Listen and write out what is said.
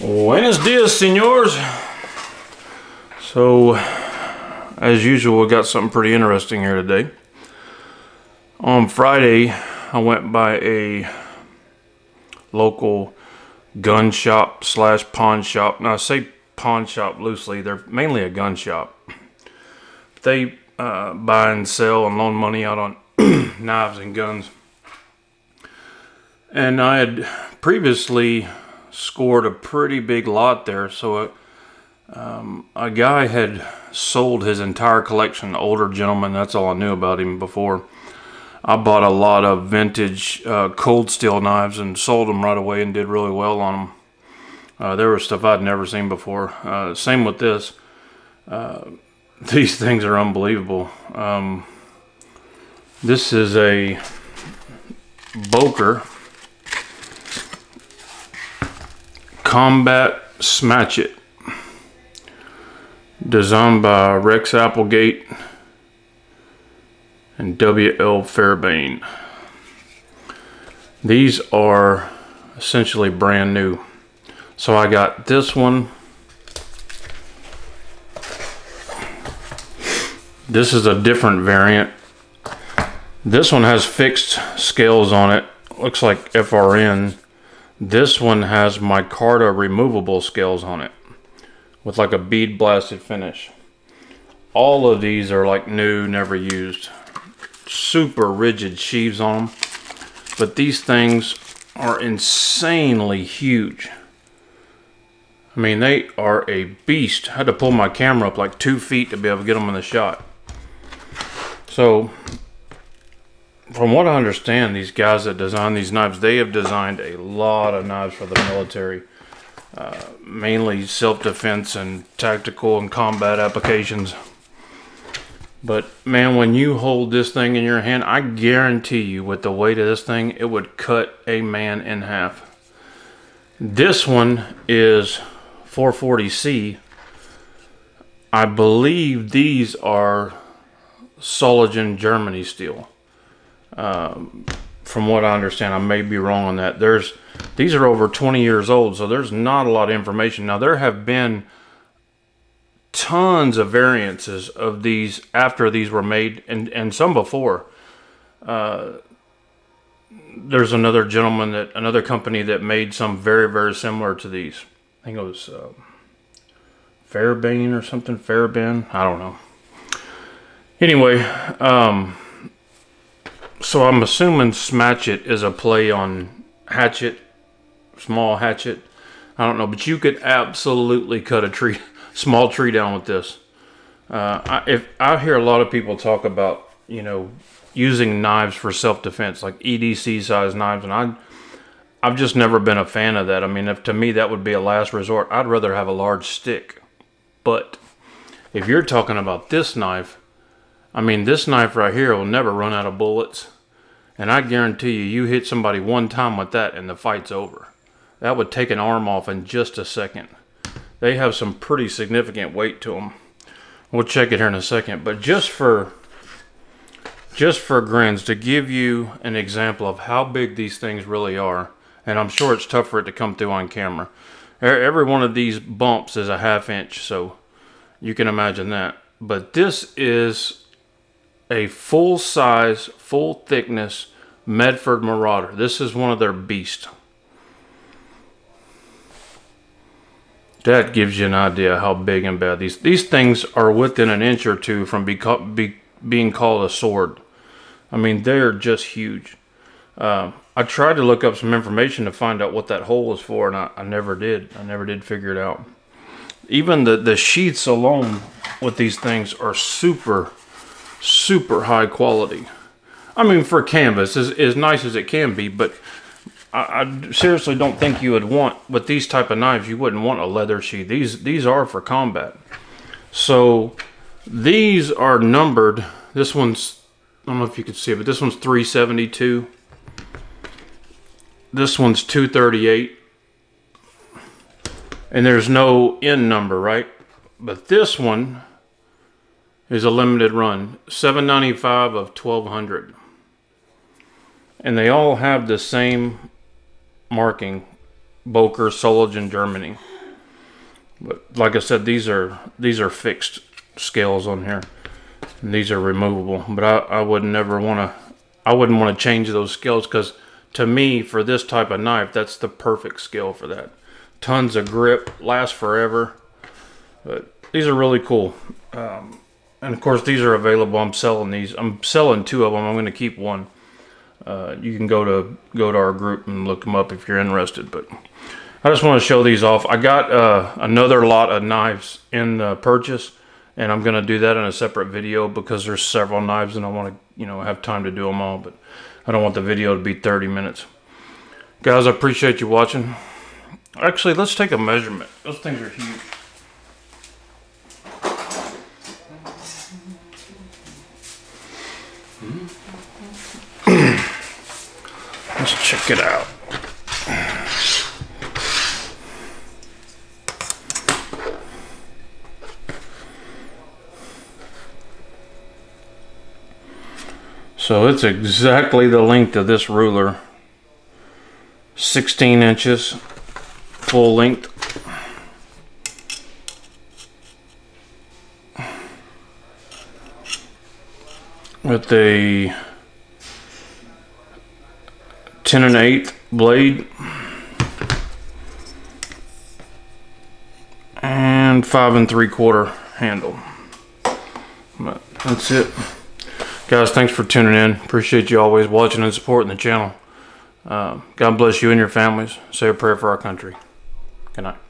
Buenos dias, senors. So, as usual, we got something pretty interesting here today. On Friday, I went by a local gun shop slash pawn shop. Now, I say pawn shop loosely. They're mainly a gun shop. They buy and sell and loan money out on knives and guns. And I had previously scored a pretty big lot there, so a guy had sold his entire collection, an older gentleman. That's all I knew about him before. I bought a lot of vintage cold steel knives and sold them right away and did really well on them. There was stuff I'd never seen before. Same with this. These things are unbelievable. This is a Boker Combat Smatchet, designed by Rex Applegate and W.L. Fairbairn. These are essentially brand new. So I got this one. This is a different variant. This one has fixed scales on it. Looks like FRN. This one has micarta removable scales on it with like a bead blasted finish. All of these are like new, never used. Super rigid sheaves on them. But these things are insanely huge. I mean, they are a beast. I had to pull my camera up like 2 feet to be able to get them in the shot. So, from what I understand, these guys that design these knives, they have designed a lot of knives for the military. Mainly self-defense and tactical and combat applications. But man, when you hold this thing in your hand, I guarantee you with the weight of this thing, it would cut a man in half. This one is 440C. I believe these are Soligen Germany steel. From what I understand, I may be wrong on that. These are over 20 years old, so there's not a lot of information. Now, there have been tons of variances of these after these were made, and some before. There's another gentleman, another company that made some very, very similar to these. I think it was Fairbairn or something, Fairbairn, I don't know. Anyway, so I'm assuming Smatchet is a play on hatchet, small hatchet. I don't know, but you could absolutely cut a tree, small tree down with this. I hear a lot of people talk about, you know, using knives for self-defense, like EDC size knives, and I've just never been a fan of that. I mean, to me that would be a last resort. I'd rather have a large stick. But if you're talking about this knife, I mean, this knife right here will never run out of bullets. And I guarantee you, you hit somebody one time with that and the fight's over. That would take an arm off in just a second. They have some pretty significant weight to them. We'll check it here in a second. But just for grins, to give you an example of how big these things really are, and I'm sure it's tough for it to come through on camera. Every one of these bumps is a 1/2 inch, so you can imagine that. But this is a full size, full thickness Medford Marauder. This is one of their beasts. That gives you an idea how big and bad these things are, within an inch or two from being called a sword. I mean, they're just huge. I tried to look up some information to find out what that hole is for, and I never did. I never did figure it out. Even the sheaths alone with these things are super high quality. I mean, for canvas, as nice as it can be, but I seriously don't think you would want, with these type of knives, you wouldn't want a leather sheath. These are for combat. So these are numbered. This one's, I don't know if you can see it, but this one's 372. This one's 238. And there's no end number, right? But this one is a limited run, 795 of 1200. And they all have the same marking Boker, Solingen, Germany. But like I said, these are fixed scales on here, and these are removable. But I would never want to. I wouldn't want to change those scales, because to me, for this type of knife, that's the perfect scale for that. Tons of grip, lasts forever. But these are really cool. And of course, these are available. I'm selling these. I'm selling 2 of them. I'm going to keep one. You can go to our group and look them up if you're interested. But I just want to show these off. I got another lot of knives in the purchase, and I'm going to do that in a separate video because there's several knives and I want to, you know, have time to do them all. But I don't want the video to be 30 minutes. Guys, I appreciate you watching. Actually, let's take a measurement. Those things are huge. Let's check it out. So it's exactly the length of this ruler. 16 inches, full length. With a 10 1/8 blade and 5 3/4 handle. But that's it, guys. Thanks for tuning in. Appreciate you always watching and supporting the channel. God bless you and your families. Say a prayer for our country. Good night.